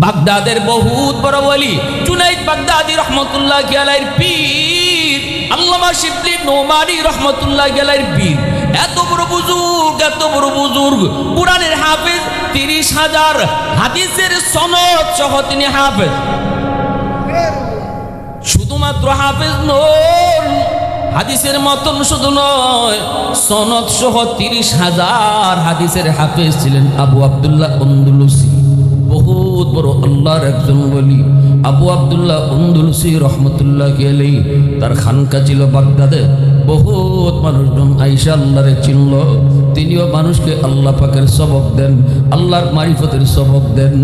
বাগদাদের বহুত বড় ওলি জুনাইদ বাগদাদি রহমতুল্লাহ আলাইহির পীর, আল্লামা শিবলি নোমানী রহমতুল্লাহ আলাইহির পীর। এত বড় বুজুর্গ, কুরআনের হাফেজ, 30,000 হাদিসের সনদ সহ তিনি হাফেজ। শুধুমাত্র হাফেজ নন, হাদিসের মতন শুধু নয়, সনদ সহ 30,000 হাদিসের হাফেজ ছিলেন আবু আব্দুল্লাহ আন্দলুসি। বহুত বড় আল্লাহর একজন ওলি আবু আব্দুল্লাহ আন্দলুসি রহমতুল্লাহ আলাইহি। তার খানকা ছিল বাগদাদে। বহুত মানুষজন আইসা আল্লাহরে চিনল। তিনিও মানুষকে আল্লাহ পাকের সবক দেন, আল্লাহর মারিফতের সবক দেন।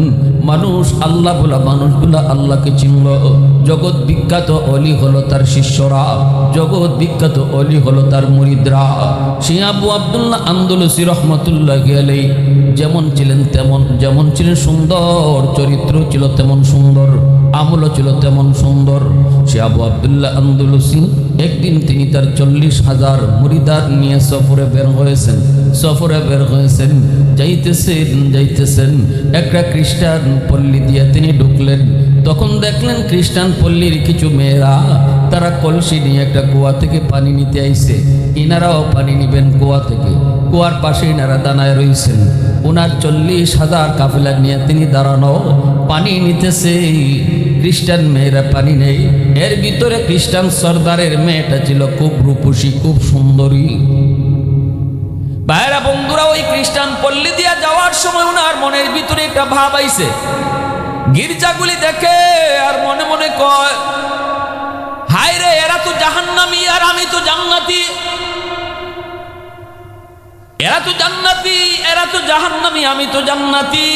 মানুষ আল্লাহ বলা মানুষগুলা আল্লাহকে চিনল। জগৎ বিখ্যাত অলি হলো তার শিষ্যরা, জগৎ বিখ্যাত অলি হলো তার মুরিদরা। সে আবু আব্দুল্লাহ আন্দলুসি রহমতুল্লাহ আলাইহি যেমন ছিলেন যেমন ছিলেন সুন্দর, চরিত্র ছিল তেমন সুন্দর, আমলও ছিল তেমন সুন্দর। সে আবু আব্দুল্লাহ আন্দলুসি একদিন তিনি তার 40,000 মুরিদার নিয়ে সফরে বের হয়েছেন। যাইতেছেন একটা খ্রিস্টান পল্লী দিয়ে তিনি ঢুকলেন। তখন দেখলেন খ্রিস্টান পল্লীর কিছু মেয়েরা তারা কলসি নিয়ে একটা কুয়া থেকে পানি নিতে আইছে। ইনারাও পানি নিবেন কুয়া থেকে। কুয়ার পাশে ইনারা দাঁড়ায় রয়েছেন। ওনার 40,000 কাফেলা নিয়ে তিনি দাঁড়ানো, পানি নিতেছে। খ্রিস্টান মেয়েরা পানি নেই। এর ভিতরে খ্রিস্টান সর্দারের মেয়েটা ছিল খুব রূপসী, খুব সুন্দরী। ভাইরা বন্ধুরা, ওই খ্রিস্টান পল্লী দিয়া যাওয়ার সময় ওনার মনের ভিতরে একটা ভাব আইছে। গির্জাগুলি দেখে আর মনে মনে কয়, হায় রে, এরা তো জাহান্নামী আর আমি তো জান্নাতি। এরা তো জাহান্নামী, আমি তো জান্নাতি।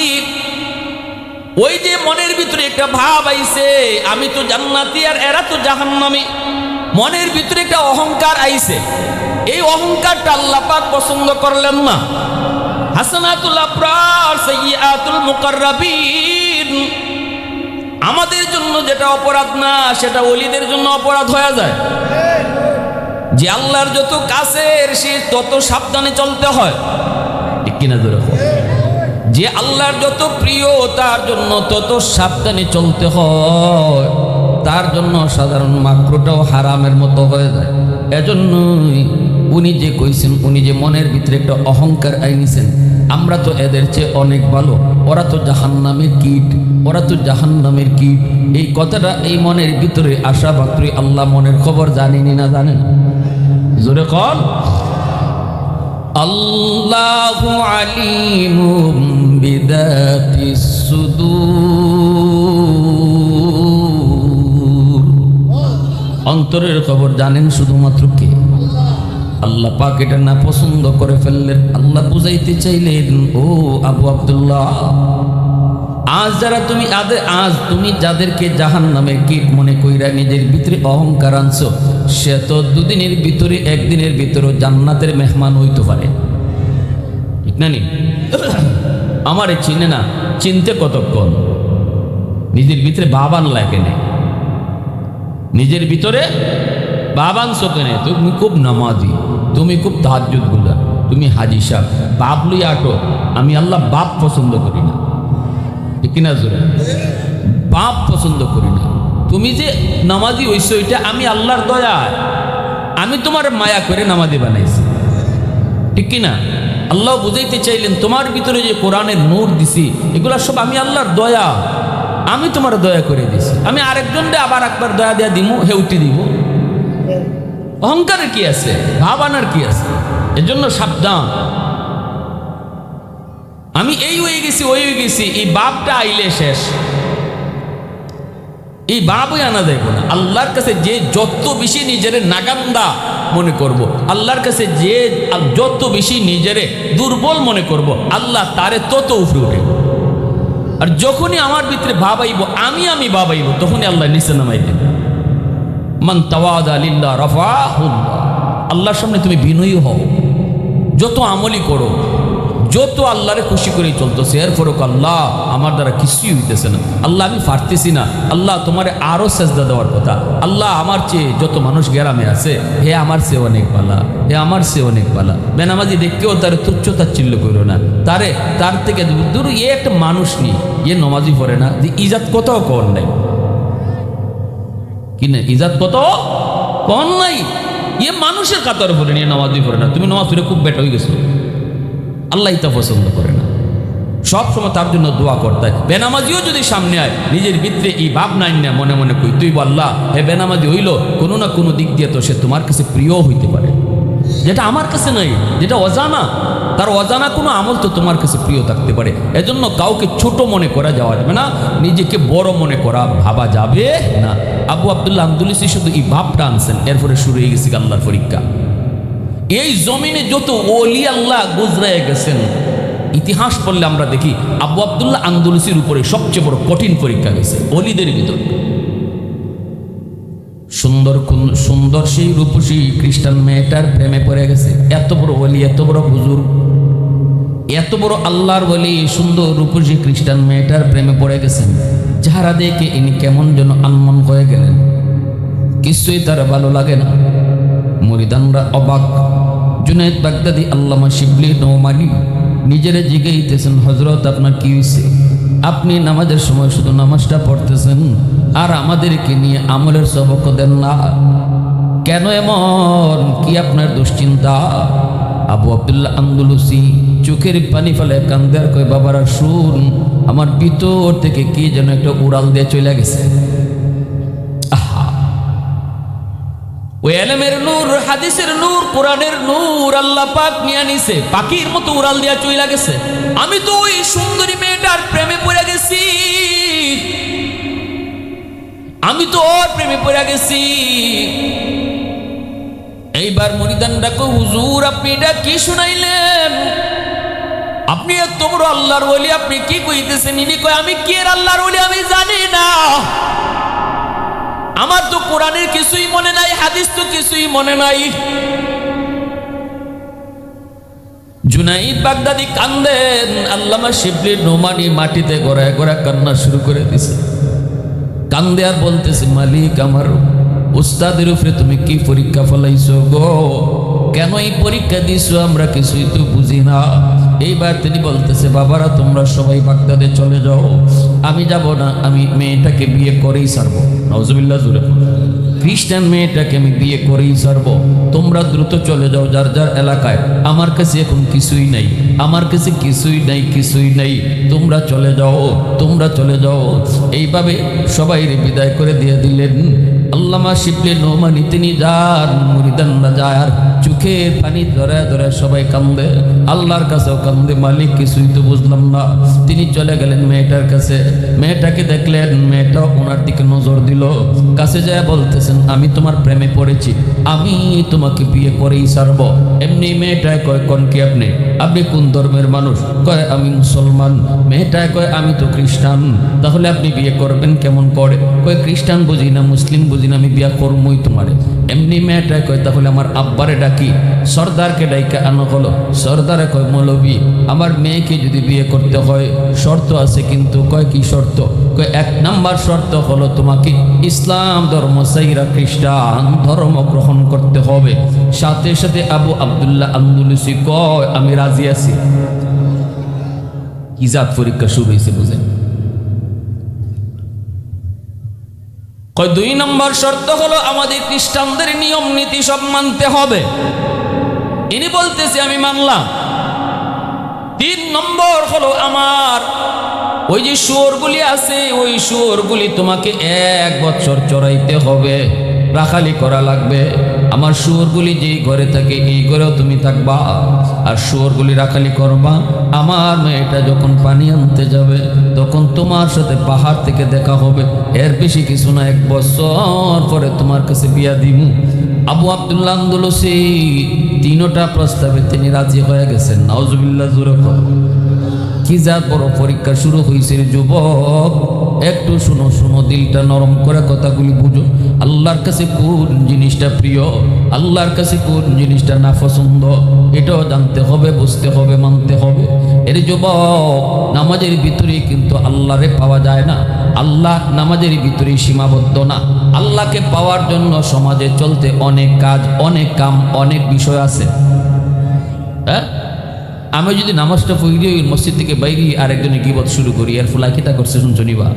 ওই যে মনের ভিতরে একটা ভাব আইছে, আমি তো জান্নাতি আর এরা তো জাহান্নামী, মনের ভিতরে একটা অহংকার আইছে। এই অহংকারটা আল্লাহ পাক পছন্দ করলেন না। হাসানাতুল আবরার সাইয়্যাতুল মুকাররাবিন, আমাদের জন্য যেটা অপরাধ না সেটা ওলিদের জন্য অপরাধ হয়ে যায়। যে আল্লাহর যত কাছের সে তত সাবধানে চলতে হয়, ঠিক কিনা ধরে? যে আল্লাহর যত প্রিয় তার জন্য তত সাবধানে চলতে হয়। তার জন্য সাধারণ মাকরুটাও হারামের মতো হয়ে যায়। এজন্যই উনি যে কইছেন, উনি যে মনের ভিতরে একটা অহংকার আইনিছেন, আমরা তো এদের চেয়ে অনেক ভালো, ওরা তো জাহান্নামের কীট। এই কথাটা এই মনের ভিতরে আসা মাত্রই আল্লাহ মনের খবর জানেনি না জানেন? জোরে কর, আল্লাহু আলিমুম বিদাতিস সুদূর। অন্তরের খবর জানেন শুধুমাত্র কে? আল্লাহ পাক এটা না পছন্দ করে ফেললেন। আল্লাহ বুঝাইতে চাইলেন, ও আবু আব্দুল্লাহ, আজ তুমি যাদেরকে জাহান্নামের কীট মনে কইরা নিজের ভিতরে অহংকার আনছো, সে তো দুদিনের ভিতরে একদিনের ভিতরে জান্নাতের মেহমান হইতে পারে, ঠিক না? নি আমারে চিনে না, চিনতে কতক্ষণ? নিজের ভিতরে বাবান লাগে নেই, নিজের ভিতরে বাবান শোকে নেই। তুমি খুব নামাজি, তুমি খুব তাহাজ্জুদ গুজার, তুমি হাজি সাহেব, বাপ লই আটো। আমি আল্লাহ বাপ পছন্দ করি না, ঠিক কিনা জোরে? বাপ পছন্দ করি না। তুমি যে নামাজি হইছো এটা আমি আল্লাহর দয়া, আমি তোমার মায়া করে নামাজি বানাইছি, ঠিক কিনা? আল্লাহ বুঝাইতে চাইলেন তোমার ভিতরে যে কোরআনের নূর দিছি এগুলা সব আমি আল্লাহর দয়া, আমি তোমার দয়া করে দিছি। আমি আরেকজনকে আবার একবার দয়া দেয়া দিমু, হেউটি দিব। অহংকারের কি আছে, ভাবানার কি আছে? এজন্য সাবধান। আমি এই হয়ে গেছি, ওই হয়ে গেছি, এই বাপটা আইলে শেষ। এই বাপই আনা দেব না। আল্লাহর কাছে যে যত বেশি নিজের নাগান্দা মনে করব, আল্লাহর কাছে যে যত বেশি নিজেরে দুর্বল মনে করব, আল্লাহ তারে তত উপরে উঠে। আর যখনই আমার ভিতরে ভাবাইব আমি ভাবাইব, তখনই আল্লাহ নিচে নামাই দেব। মান তাওয়াদা লিল্লাহ রাফাহুল্লাহ। আল্লাহর সামনে তুমি বিনয়ী হও, যত আমলি করো, যত আল্লাহরে খুশি করেই চলতেছে, এরপরও আল্লাহ আমার দ্বারা কিছুই হইতেছে না, আল্লাহ আমি পারতেছি না, আল্লাহ তোমারে আরও সেজদা দেওয়ার কথা, আল্লাহ আমার চেয়ে যত মানুষ গ্রামে আছে হে আমার চেয়ে অনেক ভালা, হে আমার চেয়ে অনেক ভালা। বেনামাজি দেখতেও তার তুচ্ছ তাচ্ছিল্য করো না, তার থেকে দূর এ একটা মানুষ নেই, এ নমাজি পড়ে না, যে ইজাত কোথাও কর নাই, কি না ইজাত কত কর নাই, এ মানুষের কাতার পড়ে নিয়ে নামাজি পড়ে না, তুমি নামাজ পড়ে খুব বেটা হয়ে গেছো, আল্লাহ তা পছন্দ করে না। সব সময় তার জন্য দোয়া করতে হয়। বেনামাজিও যদি সামনে আয় নিজের ভিতরে এই ভাব নাই না, মনে মনে কই তুই আল্লাহ হে বেনামাজি হইল, কোনো না কোনো দিক দিয়ে তো সে তোমার কাছে প্রিয় হইতে পারে, যেটা আমার কাছে নাই, যেটা অজানা, তার অজানা কোনো আমল তো তোমার কাছে প্রিয় থাকতে পারে। এজন্য কাউকে ছোট মনে করা যাওয়া যাবে না, নিজেকে বড় মনে করা ভাবা যাবে না। আবু আব্দুল্লাহ আন্দুলুসি শুধু এই ভাবটা আনছেন, এরপরে শুরু হয়ে গেছে আল্লাহর পরীক্ষা। এই জমিনে যত ওলি আল্লাহ গুজরায় গেছেন, ইতিহাস পড়লে আমরা দেখি আবু আব্দুল্লাহ আন্দুলুসির উপরে সবচেয়ে বড় কঠিন পরীক্ষা গেছে ওলিদের ভিতর। সুন্দর সেই রূপসী খ্রিস্টান মেয়েটার প্রেমে পড়ে গেছে, এত বড় ওলি, এত বড় হুজুর, এত বড় আল্লাহর ওলি, সুন্দর রূপসী খ্রিস্টান মেয়েটার প্রেমে পড়ে গেছেন। যারা দেখে ইনি কেমন যেন আনমন হয়ে গেলেন, কিছুই তার ভালো লাগে না। মুরিদানরা অবাক। জুনায়েদ বাগদাদি, আল্লামা শিবলি নোমানি নিজেরা জিজ্ঞাইতেছেন, হজরত আপনার কি হয়েছে? আপনি নামাজের সময় শুধু নামাজটা পড়তেছেন আর আমাদেরকে নিয়ে আমলের সবক দেন না, কেন এমন? কি আপনার দুশ্চিন্তা? আবু আব্দুল্লাহ আন্দুলুসি চোখের পানি ফেলে কান্দার কয়, বাবারা শুন, আমার ভিতর থেকে কি যেন একটা উড়াল দিয়ে চলে গেছে। ওই এলেমের নূর, হাদিসের নূর, কোরআনের নূর আল্লাহ পাক নিয়ে নিছে, পাখির মতো উড়াল দিয়া চইলা গেছে। আমি তো ওই সুন্দরী মেয়েটার প্রেমে পড়ে গেছি, আমি তো ওর প্রেমে পড়ে গেছি। এইবার মুরিদান ডাকো, হুজুর আপনি এটা কি শুনাইলেন? আপনি এত বড় আল্লাহর ওলি, আপনি কি কইতেছেন? ইনি কয়, আমি কি এর আল্লাহর ওলি আমি জানি না, আমার তো কোরআনের কিছুই মনে নাই, হাদিস তো কিছুই মনে নাই। জুনাইদ বাগদাদি কান্দেন, আল্লামা শিবলি নোমানি মাটিতে গড়ায় গড়ায় কান্না শুরু করে দিছে। কান্দে আর বলতেছে, মালিক আমার উস্তাদের উপরে তুমি কি পরীক্ষা ফলাইছো গো? কেন এই পরীক্ষা দিছো? আমরা কিছুই তো বুঝি না। এইবার তিনি বলতেছে, বাবারা তোমরা সবাই বাগদাদে চলে যাও, আমি যাব না, আমি মেয়েটাকে বিয়ে করেই ছাড়বো। নাউজুবিল্লাহ জুড়ে, খ্রিস্টান মেয়েটাকে আমি বিয়ে করেই ছাড়বো, তোমরা দ্রুত চলে যাও যার যার এলাকায়, আমার কাছে এখন কিছুই নাই, আমার কাছে কিছুই নাই, কিছুই নাই, তোমরা চলে যাও, তোমরা চলে যাও। এইভাবে সবাই বিদায় করে দিয়ে দিলেন। আল্লামা শিবলি নোমানি তিনি যান, মুরিদানরা যায়, আর চোখের পানি ধরে ধরে সবাই কান্দে, আল্লাহর কাছেও কান্দে, মালিক কিছুই তো বুঝলাম না। তিনি চলে গেলেন মেয়েটার কাছে, মেয়েটাকে দেখলেন, মেয়েটা ওনার দিকে নজর দিল, কাছে যায় বলতেছেন, আমি তোমার প্রেমে পড়েছি, আমি তোমাকে বিয়ে করেই ছাড়বো। এমনি মেয়েটায় কয়, কোন কি আপনি? আপনি কোন ধর্মের মানুষ? কয়, আমি মুসলমান। মেয়েটায় কয়, আমি তো খ্রিস্টান। তাহলে আপনি বিয়ে করবেন কেমন করে? কয়, খ্রিস্টান বুঝি না, মুসলিম বুঝি না, আমি বিয়ে করবই তোমারে। এমনি মেয়েটায় কয়, তাহলে আমার আব্বারে ডাকি, সর্দারকে ডাইকে আনো হলো। সর্দারে কয়, মৌলবি আমার মেয়েকে যদি বিয়ে করতে হয় শর্ত আছে, কিন্তু কয় কি শর্ত? কয়, 1 নাম্বার শর্ত হলো তোমাকে ইসলাম ধর্ম সাইরা খ্রিস্টান ধর্ম গ্রহণ করতে হবে। সাথে সাথে আবু আব্দুল্লাহ আন্দুলুসি কয়, আমি রাজি আছি। ইজাত পরীক্ষা শুরু হয়েছে, বুঝেন? কয়, 2 নম্বর শর্ত হলো আমাদের খ্রিস্টানদের নিয়ম নীতি সব মানতে হবে। ইনি বলতেছে আমি মানলাম। 3 নম্বর হলো আমার ওই যে শুয়োরগুলি আছে, ওই শুয়োরগুলি তোমাকে 1 বছর চড়াইতে হবে, রাখালি করা লাগবে। আমার শুয়োরগুলি যেই ঘরে থাকে এই ঘরেও তুমি থাকবা, আর শুয়োরগুলি রাখালি করবা। আমার মেয়েটা যখন পানি আনতে যাবে তখন তোমার সাথে পাহাড় থেকে দেখা হবে, এর বেশি কিছু না, 1 বছর পরে তোমার কাছে বিয়া দিব। আবু আব্দুল্লাহ আন্দুলুসি 3টা প্রস্তাবে তিনি রাজি হয়ে গেছেন। নাউজুবিল্লাহ জুরে। কি যা বড় পরীক্ষা শুরু হয়েছে রে যুবক, একটু শুনো শুনো, দিলটা নরম করে কথাগুলি বুঝো। আল্লাহর কাছে কোন জিনিসটা প্রিয়, আল্লাহর কাছে কোন জিনিসটা না পছন্দ, এটাও জানতে হবে, বুঝতে হবে, মানতে হবে। এর যুবক, নামাজের ভিতরেই কিন্তু আল্লাহরে পাওয়া যায় না। আল্লাহ নামাজের ভিতরেই সীমাবদ্ধ না। আল্লাহকে পাওয়ার জন্য সমাজে চলতে অনেক কাজ, অনেক কাম, অনেক বিষয় আছে। হ্যাঁ, আমি যদি নামাজটা পড়ি মসজিদ থেকে বাইরে আরেকজনে গিবত শুরু করি, এর ফুলা কিতা করছে শুনছনি, বা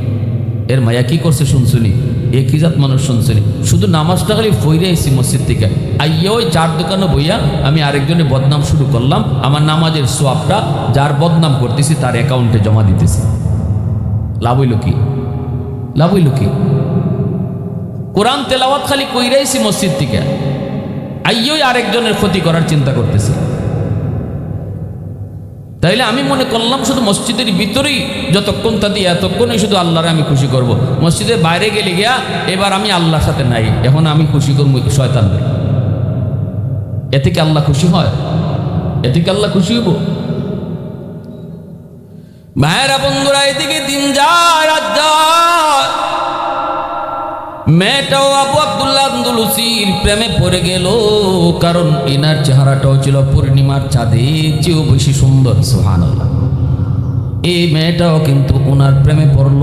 এর মায়া কি করছে শুনছনি, এ কি জাত মানুষ শুনছনি। শুধু নামাজটা খালি ফইরে আইসি মসজিদ থেকে, আইয়া ওই চার দোকানে বইয়া আমি আরেকজনের বদনাম শুরু করলাম। আমার নামাজের সোয়াবটা যার বদনাম করতেছি তার অ্যাকাউন্টে জমা দিতেছি। লাভ হইল কি? লাভ হইল কি? কোরআন তেলাওয়াত খালি কইরাইছি মসজিদ থেকে, আইয়াই আরেকজনের ক্ষতি করার চিন্তা করতেছি। তাইলে আমি মনে করলাম শুধু মসজিদের ভিতরেই যতক্ষণ তা দিয়ে এতক্ষণই শুধু আল্লাহরে আমি খুশি করব। মসজিদের বাইরে গেলে গিয়া এবার আমি আল্লাহর সাথে নাই, এখন আমি খুশি করবো শয়তানকে। এতে কি আল্লাহ খুশি হয়? এতে কি আল্লাহ খুশি হইব? ভাইয়েরা বন্ধুরা, এদিকে দিন যায় রাত যায়, মেয়েটাও আবু আব্দুল্লাহ আন্দলুসির প্রেমে পড়ে গেল। কারণ এনার চেহারাটাও ছিল পূর্ণিমার চাঁদের চেয়েও বেশি সুন্দর। সুবহানাল্লাহ। এই মেয়েটাও কিন্তু ওনার প্রেমে পড়ল।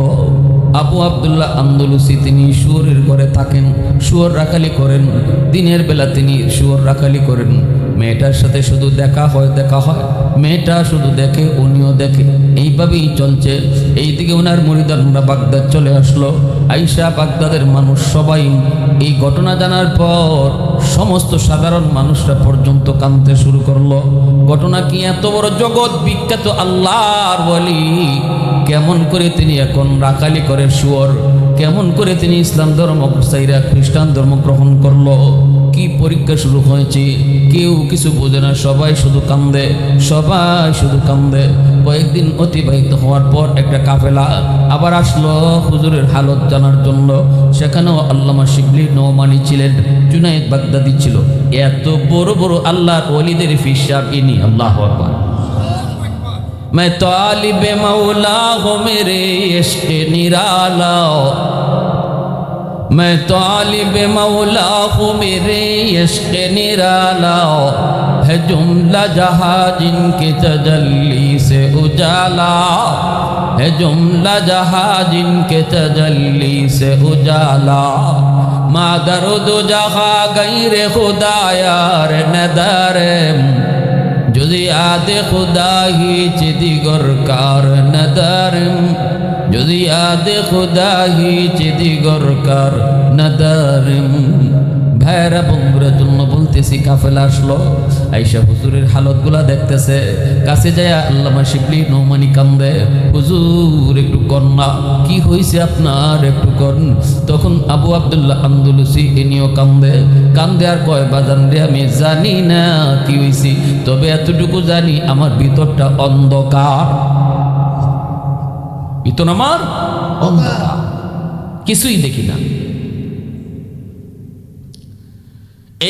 আবু আব্দুল্লাহ আন্দলুসি তিনি শুয়োরের ঘরে থাকেন, শুয়োর রাখালি করেন। দিনের বেলা তিনি শুয়োর রাখালি করেন। মেয়েটার সাথে শুধু দেখা হয়, দেখা হয়, মেয়েটা শুধু দেখে, উনিও দেখে, এইভাবেই চলছে। এইদিকে ওনার মুরিদানরা বাগদাদ চলে আসলো। আইসা বাগদাদের মানুষ সবাই এই ঘটনা জানার পর সমস্ত সাধারণ মানুষরা পর্যন্ত কাঁদতে শুরু করলো। ঘটনা কি? এত বড় জগৎ বিখ্যাত আল্লাহর ওয়ালি কেমন করে তিনি এখন রাখালি করে শুয়োর, কেমন করে তিনি ইসলাম ধর্ম সাইরা খ্রিস্টান ধর্ম গ্রহণ করলো, কি পরীক্ষা শুরু হয়েছে, কেউ কিছু বোঝে না, সবাই শুধু কান্দে, সবাই শুধু কান্দে। কয়েকদিন অতিবাহিত হওয়ার পর একটা কাফেলা আবার আসলো হুজুরের হালত জানার জন্য। সেখানেও আল্লামা শিবলি নওমানি ছিলেন, জুনায়েদ বাগদাদি ছিল। এত বড় বড় আল্লাহর ওলিদের ফিসাব ইনি। আল্লাহু আকবার। मैं तालिब मौला हूँ मेरे इश्क निराला, मैं तालिब मौला हूँ मेरे इश्क निराला, है जुमला जहाँ जिनके तजल्ली से उजाला, है जुमला जहाँ जिनके तजल्ली से उजाला, मादर दो जहाँ गैर खुदा यार नदर, যদি আদে খুদাহি চিদিগর কার নদরম, যদি আদে খুদাহি চিদিগর কার নদরম। ভাইরা বন্ধুরা জন্য বলতেছি, কাফেলা আসলো, আইসা হুজুরের হালতগুলা দেখতেছে। কাছে যায় আল্লামা শিবলি নওমানি কান্দে, হুজুর একটু কন্যা কি হয়েছে আপনার, একটু করুন। তখন আবু আব্দুল্লাহ আন্দলুসি ইনিও কান্দে। কান্দে আর কয়, বাজান রে আমি জানি না কি হয়েছি, তবে এতটুকু জানি আমার ভিতরটা অন্ধকার, ভিতর আমার অন্ধকার, কিছুই দেখি না।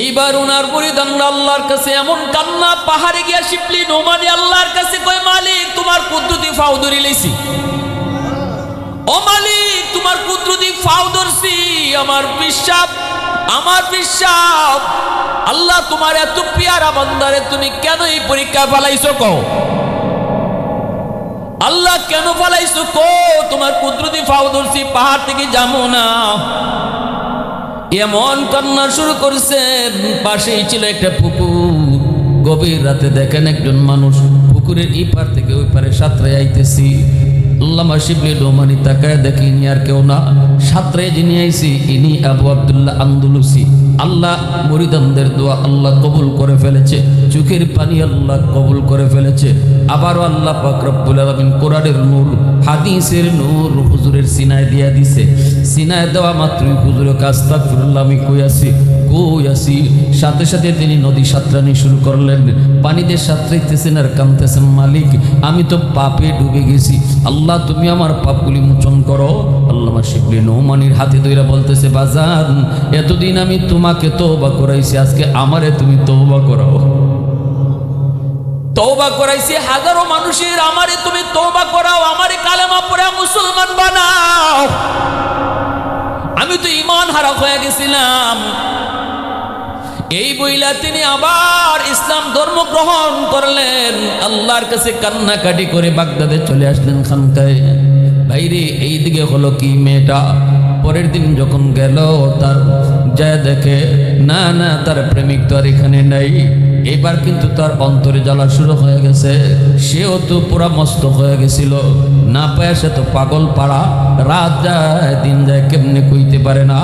এইবার ওনার পরিধানরা আল্লাহর কাছে এমন কান্না, পাহাড়ে গিয়া শিবলি নওমানি আল্লাহর কাছে কয়, মালিক তোমার কুদরতি ফাও ধরি লইছি, ও মালিক তোমার কুদরতি ফাও ধরছি, আমার বিশ্বাস, আমার বিশ্বাস, আল্লাহ তোমার এত পিয়ারা বান্দারে তুমি কেন এই পরীক্ষা ফেলাইছো কও, আল্লাহ কেন ফেলাইছো কো, তোমার কুদরতি ফাও ধরছি, পাহাড় থেকে যাবো না। এমন কান্না শুরু করছেন। পাশেই ছিল একটা পুকুর। গভীর রাতে দেখেন একজন মানুষ পুকুরের এই পার থেকে ওই পারে সাঁতরে আইতেছি। আল্লামা শিবলি নওমানি তাকায় দেখি ইনি আর কেউ না, সাঁতরে যিনি আইছি ইনি আবু আব্দুল্লাহ আন্দলুসি। আল্লাহ মুরিদানদের দোয়া আল্লাহ কবুল করে ফেলেছে, চোখের পানি আল্লাহ কবুল করে ফেলেছে। আবারও আল্লাহ পাক রব্বুল আলামিন কোরআনের নূর, হাদিসের নূর হুজুরের সিনায় দিয়া দিছে। সিনায় দেওয়া মাত্রই হুজুরের আস্তাগফিরুল্লাহ আমি কই আছি, সাথে সাথে তিনি নদী সাঁতরানি শুরু করলেন। পানিতে সাঁতরাইতেছেন আর কাঁদতেছেন, মালিক আমি তো পাপে ডুবে গেছি, আল্লাহ তুমি আমার পাপগুলি মোচন করো। আল্লামা শিবলি নওমানির হাতে ধইরা বলতেছে, বাজান এতদিন আমি তোমাকে তওবা করাইছি, আজকে আমারে তুমি তওবা করাও। তওবা করাইছি হাজারো মানুষের, আমারে তুমি তওবা করাও, আমারে কালেমা পড়ে মুসলমান বানাও। আমি তো ঈমান হারা হয়ে গেছিলাম। এই বইলা তিনি আবার ইসলাম ধর্ম গ্রহণ করলেন। আল্লাহর কাছে কান্নাকাটি করে বাগদাদে চলে আসলেন খানকায়। ভাইরে এইদিকে হলো কি, মেয়েটা পরের দিন যখন গেল তার যায় দেখে না না তার প্রেমিক তো আর এখানে নাই। এবার কিন্তু তার অন্তরে জ্বালা শুরু হয়ে গেছে। সেও তো পুরা মস্ত হয়ে গেছিল, না পায় সে তো পাগল পাড়া। রাত যায় দিন যায় কেমনে কইতে পারে না,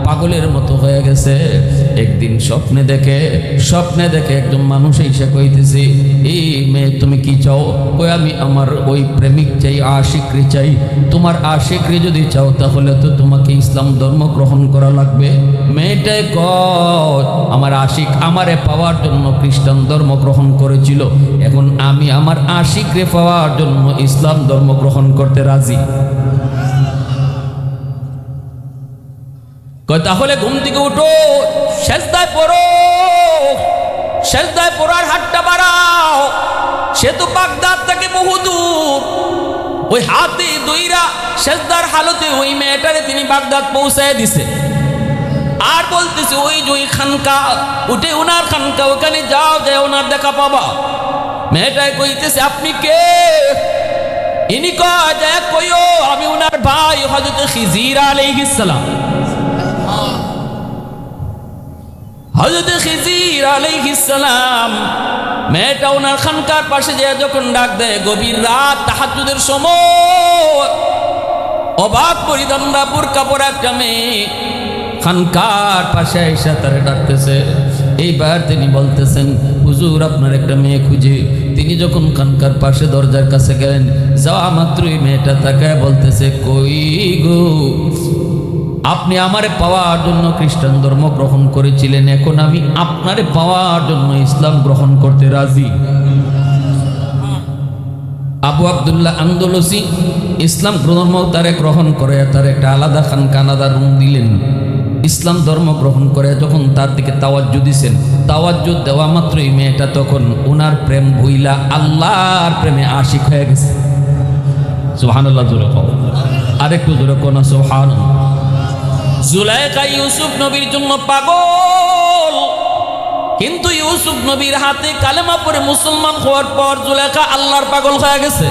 পাগলের মতো হয়ে গেছে। একদিন স্বপ্নে দেখে একজন মানুষ এসে কইতেছে, এই মেয়ে তুমি কি চাও? কই আমি আমার ওই প্রেমিক চাই, আশিকরে চাই। তোমার আশিকরে যদি চাও তাহলে তো তোমাকে ইসলাম ধর্ম গ্রহণ করা লাগবে। মেয়েটাই কয় আমার আশিক আমারে পাওয়ার জন্য খ্রিস্টান ধর্ম গ্রহণ করেছিল, এখন আমি আমার আশিকরে পাওয়ার জন্য ইসলাম ধর্ম গ্রহণ করতে রাজি। কয় তাহলে ঘুম থেকে উঠো, সেজদায় পড়ো, সেজদায় পড়ার হাতটা বাড়াও। সে তো বাগদাদ থেকে বহু দূর, ওই হাতে দইরা সেজদার হালতে ওই মেয়েটারে তিনি বাগদাদ পৌঁছায় দিছে। আর বলতেছে ওই যে ওই খানকা, উঠে ওনার খানকা, ওখানে যাও, যায় ওনার দেখা পাবা। মেয়েটাই কইতেছে আপনি কে? ইনি কয় যায় কইও আমি ওনার ভাই হযরত খিজির আলাইহিস সালাম। হযরত খিজির আলাইহিস সালাম। মেয়েটা ওনার খানকার পাশে যায় যখন ডাক দেয়, গভীর রাত তাহাজ্জুদের সময়, অবাক পরিধানরা বুরকা পরা একটা মেয়ে খানকার পাশে এসে তারে ডাকতেছে। এইবার তিনি বলতেছেন হুজুর আপনার একটা মেয়ে খুঁজে। তিনি যখন খানকার পাশে দরজার কাছে গেলেন, যাওয়া মাত্রই মেয়েটা তাকায় বলতেছে, কই গো, আপনি আমারে পাওয়ার জন্য খ্রিস্টান ধর্ম গ্রহণ করেছিলেন, এখন আমি আপনারে পাওয়ার জন্য ইসলাম গ্রহণ করতে রাজি। আবু আব্দুল্লাহ আন্দলুসি ইসলাম ধর্ম তারে গ্রহণ করে, তার একটা আলাদা খানকা আলাদা রুম দিলেন। ইসলাম ধর্ম গ্রহণ করে যখন তার দিকে তাওয়াজ্জু দিছেন, তাওয়াজ্জু দেওয়া মাত্রই মেয়েটা তখন ওনার প্রেম ভুইলা আল্লাহর প্রেমে আশিক হয়ে গেছে। সুবহানাল্লাহ, জোরে কও, আরেকটু জোরে কও না সুবহানাল্লাহ। জুলাইখা ইউসুফ নবীর জন্য পাগল, কিন্তু ইউসুফ নবীর হাতে কালেমা পড়ে মুসলমান হওয়ার পর জুলাইখা আল্লাহর পাগল হয়ে গেছে।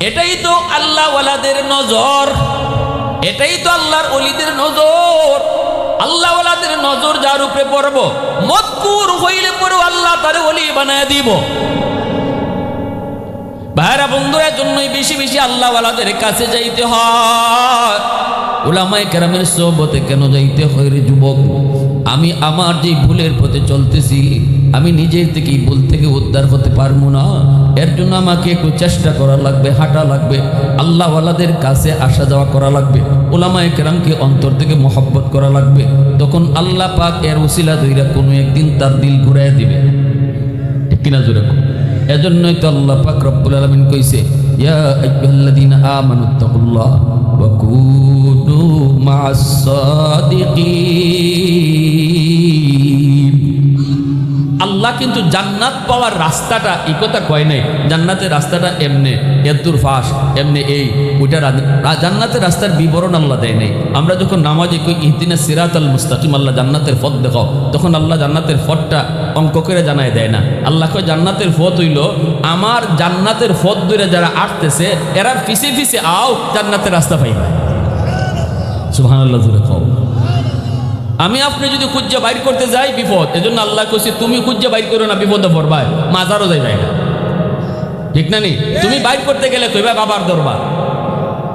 এটাই তো আল্লাহ ওয়ালাদের নজর, এটাই তো আল্লাহর ওলিদের নজর। আল্লাহ ওয়ালাদের নজর যার উপরে পড়ব, মজকুর হইলে পরে আল্লাহ তার ওলি বানায় দিব। ভাইরা বন্ধুরা, জন্যই বেশি বেশি আল্লাহ ওয়ালাদের কাছে যাইতে হয়। উলামায়ে কেরামের সোহবতে কেন যাইতে হয় রে যুবক? আমি আমার যে ভুলের পথে চলতেছি, আমি নিজের থেকেই ভুল থেকে উদ্ধার হতে পারবো না। এর জন্য আমাকে একটু চেষ্টা করা লাগবে, হাঁটা লাগবে, আল্লাহ ওয়ালাদের কাছে আসা যাওয়া করা লাগবে, উলামায়ে কেরামকে অন্তর থেকে মহব্বত করা লাগবে। তখন আল্লাহ পাক এর উসিলা দইরা কোনো একদিন তার দিল ঘুরাইয়া দিবে, ঠিক কিনা জোরে? এজন্যই তো আল্লাহ পাক রব্বুল আলামিন কইছে, ইয়া আইয়ুহাল্লাযীনা আমানুত্তাকুল্লাহ ওয়া কুনু মা'আস সাদিকিন। আল্লাহ কিন্তু জান্নাত পাওয়ার রাস্তাটা এই কথা কয় নাই। জান্নাতের রাস্তাটা এমনে এদ্দুর ফাঁস, এমনে এই ওইটা জান্নাতের রাস্তার বিবরণ আল্লাহ দেয় নাই। আমরা যখন নামাজে কই ইহদিনাস সিরাতাল মুস্তাকিম, আল্লাহ জান্নাতের পথ দেখাও, তখন আল্লাহ জান্নাতের পথটা অঙ্ক করে জানায় দেয় না। আল্লাহ কয় জান্নাতের পথ হইল আমার জান্নাতের পথ ধরে যারা আসতেছে এরা ফিসে ফিসে আও, জান্নাতের রাস্তা পাইবা। সুবহানাল্লাহ, জোরে কও। আমি আপনি যদি খুঁজে বাইর করতে যাই বিপদ, এজন্য আল্লাহ কইছে তুমি খুঁজে বাইর করো না, বিপদে পড়বাই, মাজারও যাইবাই না, ঠিক না নি? তুমি বাইর করতে গেলে কইবা বাবার দরবার,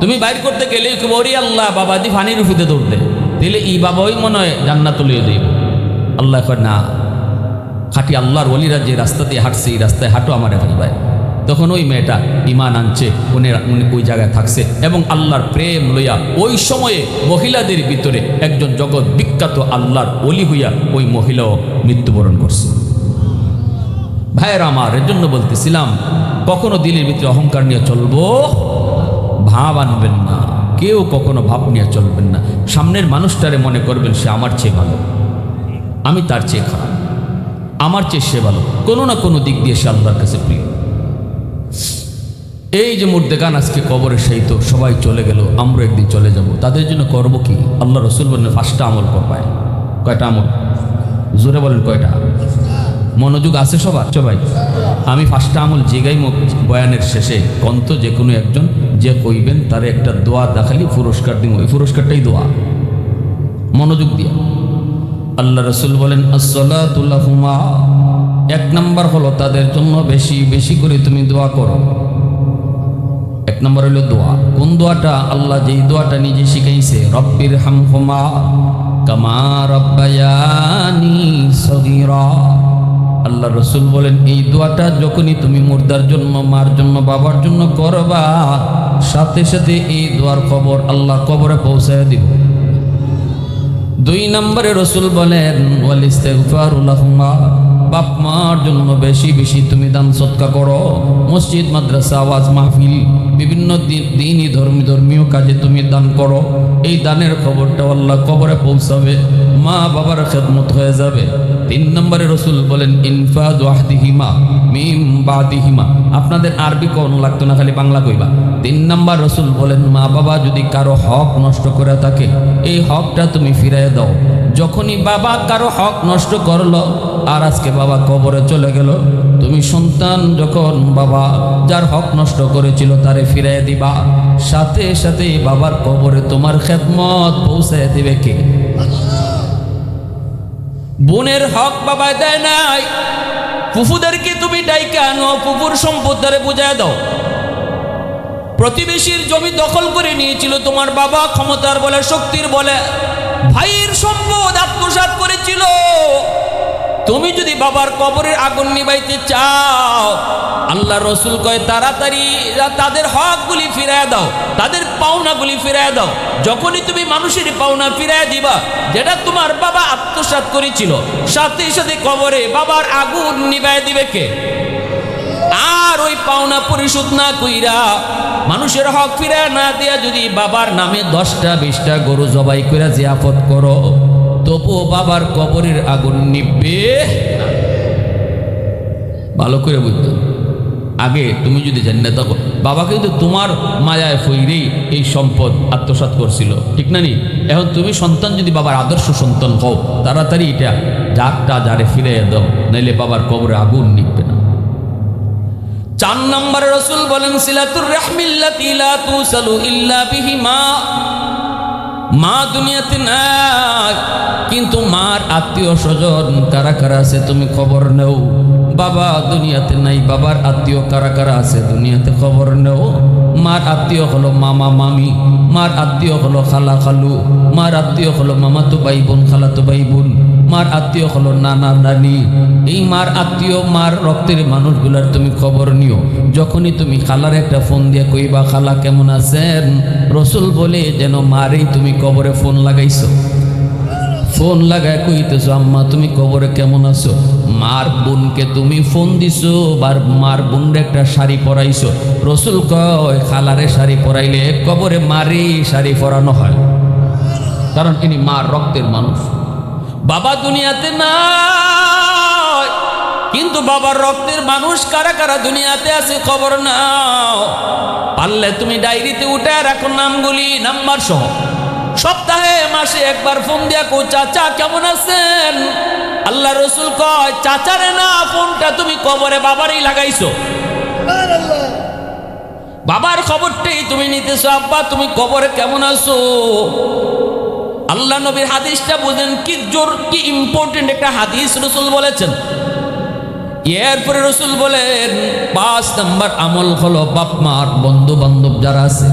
তুমি বাইর করতে গেলে ওরে আল্লাহ বাবা দি ফানির উফিতে দৌড়তে দিলে ই বাবাই মনে হয় জান্নাত লইয়ে দেব। আল্লাহ কয় না, খাঁটি আল্লাহর ওলিরা যে রাস্তা দিয়ে হাঁটছে এই রাস্তায় হাঁটো আমার ভাই। তখন ওই মেয়েটা ঈমান আনছে, উনি ওই জায়গায় থাকছে এবং আল্লাহর প্রেম লইয়া ওই সময়ে মহিলাদের ভিতরে একজন জগৎ বিখ্যাত আল্লাহর ওলি হইয়া ওই মহিলাও মৃত্যুবরণ করছে। ভাইয়েরা আমার, এর জন্য বলতেছিলাম কখনো দিলের ভিতরে অহংকার নিয়ে চলবো, ভাব আনবেন না। কেউ কখনো ভাব নিয়ে চলবেন না। সামনের মানুষটারে মনে করবেন সে আমার চেয়ে ভালো, আমি তার চেয়ে খারাপ। আমার চেয়ে সে ভালো, কোনো না কোনো দিক দিয়ে সে আল্লাহর কাছে প্রিয়। এই যে মুর্দেগান আজকে কবরে শায়িত, সবাই চলে গেল, আমরা একদিন চলে যাব, তাদের জন্য করব কি? আল্লাহ রসুল বলেন 5টা আমল করবায়। কয়টা আমল? জোরে বলেন কয়টা? মনোযোগ আছে সবার? সবাই আমি 5টা আমল জিগাই বয়ানের শেষে কন্ত যে কোনো একজন যে কইবেন তারে একটা দোয়া দেখালি পুরস্কার দিব, ওই পুরস্কারটাই দোয়া। মনোযোগ দিয়া আল্লাহ রসুল বলেন আসসালাতু লাহুমা, 1 নম্বর হলো তাদের জন্য বেশি বেশি করে তুমি দোয়া করো। 1 নম্বর হলো দোয়া। কোন দোয়াটা? আল্লাহ যেই দোয়াটা নিজে শিখাইছে, রব্বির হামহুমা কামা রব্বায়ানি সগীরা। আল্লাহ রসুল বলেন এই দোয়াটা যখনই তুমি মুর্দার জন্য, মার জন্য, বাবার জন্য করবা, সাথে সাথে এই দোয়ার খবর আল্লাহ কবরে পৌঁছায় দিব। 2 নম্বরে রসুল বলেন ওয়াল ইস্তিগফারু লাহুমা, বাপ মার জন্য বেশি বেশি তুমি দান সদকা করো। মসজিদ, মাদ্রাসা, ওয়াজ মাহফিল, বিভিন্ন দিনই ধর্মীয় কাজে তুমি দান করো। এই দানের খবরটা আল্লাহ কবরে পৌঁছাবে, মা বাবার খেদমত হয়ে যাবে। 3 নম্বরে রসুল বলেন ইনফাযু আহদিহিমা মিন বাদিহিমা। আপনাদের আরবি কোন লাগতো না, খালি বাংলা কইবা। 3 নম্বর রসুল বলেন মা বাবা যদি কারো হক নষ্ট করে থাকে, এই হকটা তুমি ফিরিয়ে দাও। যখনই বাবা কারো হক নষ্ট করলো, আর আজকে বাবা কবরে চলে গেল, তুমি সন্তান যখন বাবা যার হক নষ্ট করেছিল তারে ফিরিয়ে দিবা, সাথে সাথে বাবার কবরে তোমার খেদমত পৌঁছায় দিবে কে? বোনের হক বাবা দেয় নাই, ফুফুদেরকে তুমি ডাইকা আনো, ফুফুর সম্পদ দ্বারে বুঝায় দাও। প্রতিবেশীর জমি দখল করে নিয়েছিল তোমার বাবা, ক্ষমতার বলে, শক্তির বলে, ভাইয়ের সম্পদ আত্মসাৎ করেছিল। তুমি যদি বাবার কবরের আগুন নিবাইতে চাও, আল্লাহ রসুল কয় তাড়াতাড়ি তাদের হকগুলি ফিরায় দাও, তাদের পাওনাগুলি ফিরায় দাও। যখনই তুমি মানুষের পাওনা ফিরায় দিবা যেটা তোমার বাবা আত্মসাৎ করেছিল, সাথে সাথে কবরে বাবার আগুন নিবাই দিবে কে? আর ওই পাওনা পরিশোধ না কইরা, মানুষের হক ফিরায় না দিয়া যদি বাবার নামে 10টা 20টা গরু জবাই করে জিয়াফত করো, তবুও বাবার কবরের আগুন নিববে। ভালো করে বুঝতে, আগে তুমি যদি জান্নাত থাকো, বাবা কিন্তু তোমার মায়ায় ফইরেই এই সম্পদ আত্মসাৎ করছিল, ঠিক না নি? এখন তুমি সন্তান যদি বাবার আদর্শ সন্তান হও, তাড়াতাড়ি এটা যারটা যারে ফিরে দাও, নাইলে বাবার কবরে আগুন নিববে না। 4 নম্বরে রসুল বলেন সিলাতুর রাহমিল্লাতি লা তুসালু ইল্লা বিহিমা। মা দুনিয়াতে নাই, কিন্তু মার আত্মীয় স্বজন কারা কারা আছে তুমি খবর নেও। বাবা দুনিয়াতে নাই, বাবার আত্মীয় কারা কারা আছে দুনিয়াতে খবর নেও। মার আত্মীয় হলো মামা মামি, মার আত্মীয় হলো খালা খালু, মার আত্মীয় হলো মামাতো ভাই বোন, খালাতো ভাই বোন, মার আত্মীয় হলো নানা নানি। এই মার আত্মীয়, মার রক্তের মানুষগুলার তুমি খবর নিও। যখনই তুমি খালার একটা ফোন দিয়ে কইবা খালা কেমন আছেন, রসুল বলে যেন মারেই তুমি কবরে ফোন লাগাইছো। ফোন লাগায় কইতেছো আম্মা তুমি কবরে কেমন আছো। মার বোনকে তুমি ফোন দিছো, মার বোনরে একটা শাড়ি পরাইছো। রসুল কয় খালারে শাড়ি পরাইলে কবরে মারি শাড়ি পরানো হয়, কারণ তিনি মার রক্তের মানুষ। বাবা দুনিয়াতে নাই, কিন্তু বাবার রক্তের মানুষ কারা কারা দুনিয়াতে আছে খবর নাও। পারলে তুমি ডায়েরিতে উঠে রাখো নামগুলি, নাম্বার সহ। সপ্তাহে মাসে একবার ফোন দিয়া কো চাচা কেমন আছেন। আল্লাহ রসুল কয় চাচারে না, ফোনটা তুমি কবরে বাবারই লাগাইছো। বাবার খবরটাই তুমি নিতেছো, আব্বা তুমি কবরে কেমন আছো। আল্লাহ নবীর হাদিসটা বুঝেন কি জোর, কি ইম্পর্টেন্ট একটা হাদিস রসুল বলেছেন। এরপরে রসুল বলেন 5 নম্বর আমল হলো বাপ মার বন্ধু বান্ধব যারা আছে,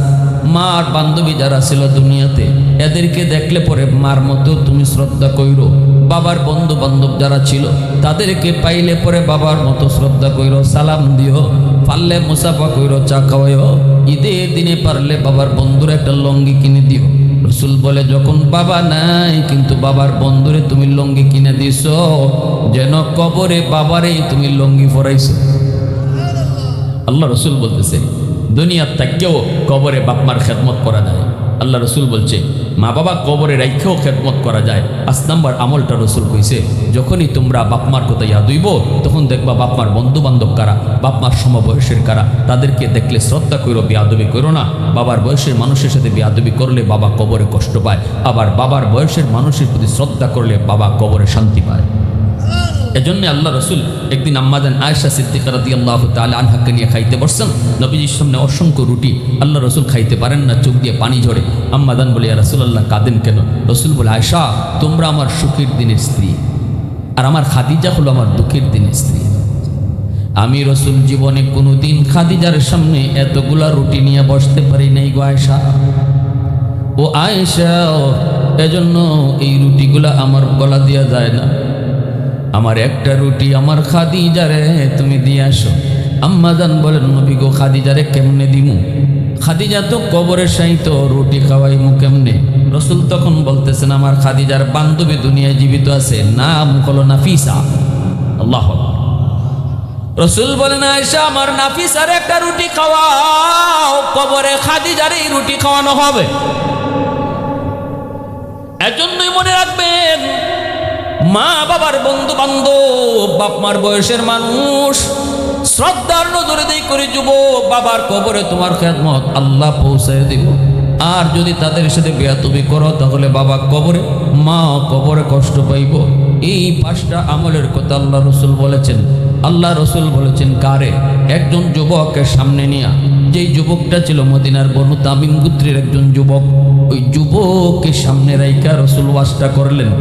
মার বান্ধবী যারা ছিল দুনিয়াতে, এদেরকে দেখলে পরে মার মতো তুমি শ্রদ্ধা কইরো। বাবার বন্ধু বান্ধব যারা ছিল তাদেরকে পাইলে পরে বাবার মতো শ্রদ্ধা কইরো, সালাম দিও, পারলে মুসাফা কইরো, চা খাওয়াইও। ঈদের দিনে পারলে বাবার বন্ধুরা একটা লঙ্গি কিনে দিও। রসুল বলে যখন বাবা নাই কিন্তু বাবার বন্ধুরে তুমি লঙ্গি কিনে দিছ, যেন কবরে বাবারেই তুমি লঙ্গি পরাইছো। আল্লাহ রসুল বলতেছে দুনিয়ার থেকেও কবরে বাপমার খেদমত করা যায়। আল্লাহ রসুল বলছে মা বাবা কবরে রাইখেও খেদমত করা যায়। 5 নম্বর আমলটা রসুল কইছে, যখনই তোমরা বাপমার কথা ইয়াদ হইব তখন দেখবা বাপমার বন্ধু বান্ধব কারা, বাপমার সমবয়সের কারা, তাদেরকে দেখলে শ্রদ্ধা করো, বেয়াদবি করো না। বাবার বয়সের মানুষের সাথে বেয়াদবি করলে বাবা কবরে কষ্ট পায়, আবার বাবার বয়সের মানুষের প্রতি শ্রদ্ধা করলে বাবা কবরে শান্তি পায়। এজন্য আল্লাহ রসুল একদিন আম্মাজান আয়েশা সিদ্দিকা রাদিয়াল্লাহু তাআলা আনহাকে নিয়ে খাইতে বসছেন। নবীজির সামনে অসংখ্য রুটি, আল্লাহ রসুল খাইতে পারেন না, চোখ দিয়ে পানি ঝরে। আম্মাজান বলে ইয়া রাসূলুল্লাহ কাঁদেন কেন? রসুল বলে আয়েশা তোমরা আমার সুখের দিনের স্ত্রী, আর আমার খাদিজা হলো আমার দুঃখের দিনের স্ত্রী। আমি রসুল জীবনে কোনোদিন খাদিজার সামনে এতগুলা রুটি নিয়ে বসতে পারি নাই গো আয়েশা। ও আয়েশা এজন্য এই রুটিগুলা আমার গলা দিয়া যায় না, আমার একটা রুটি আমার খাদিজারে তুমি দিয়ে আসো। আম্মাজান বলেন নবী গো খাদিজারে কেমনে দিমু? খাদিজা তো কবরের সাইত, রুটি খাওয়াইমু কেমনে? রসুল তখন বলতেছেন আমার খাদিজার বান্ধবী দুনিয়ায় জীবিত আছে, নাম হলো নাফিসা। আল্লাহ রসুল বলেন আয়েশা আমার নাফিসার একটা রুটি খাওয়াও, কবরে খাদিজার এই রুটি খাওয়ানো হবে। এজন্যই মনে রাখবেন মা বাবার বন্ধু বান্ধব, বাপমার বয়সের মানুষ শ্রদ্ধার নজরে দেই করে যুবক, বাবার কবরে তোমার খেদমত আল্লাহ পৌঁছায় দিব। আর যদি তাদের সাথে বেয়াদবি করো তাহলে বাবা কবরে, মা কবরে কষ্ট পাইব। এই 5টা আমলের কথা আল্লাহ রসুল বলেছেন। আল্লাহ রসুল বলেছেন কারে? একজন যুবকের সামনে নিয়া, যেই যুবকটা ছিল মদিনার বনু তামিম গোত্রের একজন যুবক, ওই যুবককে সামনে রাইখা রসুল ওয়াজটা করলেন।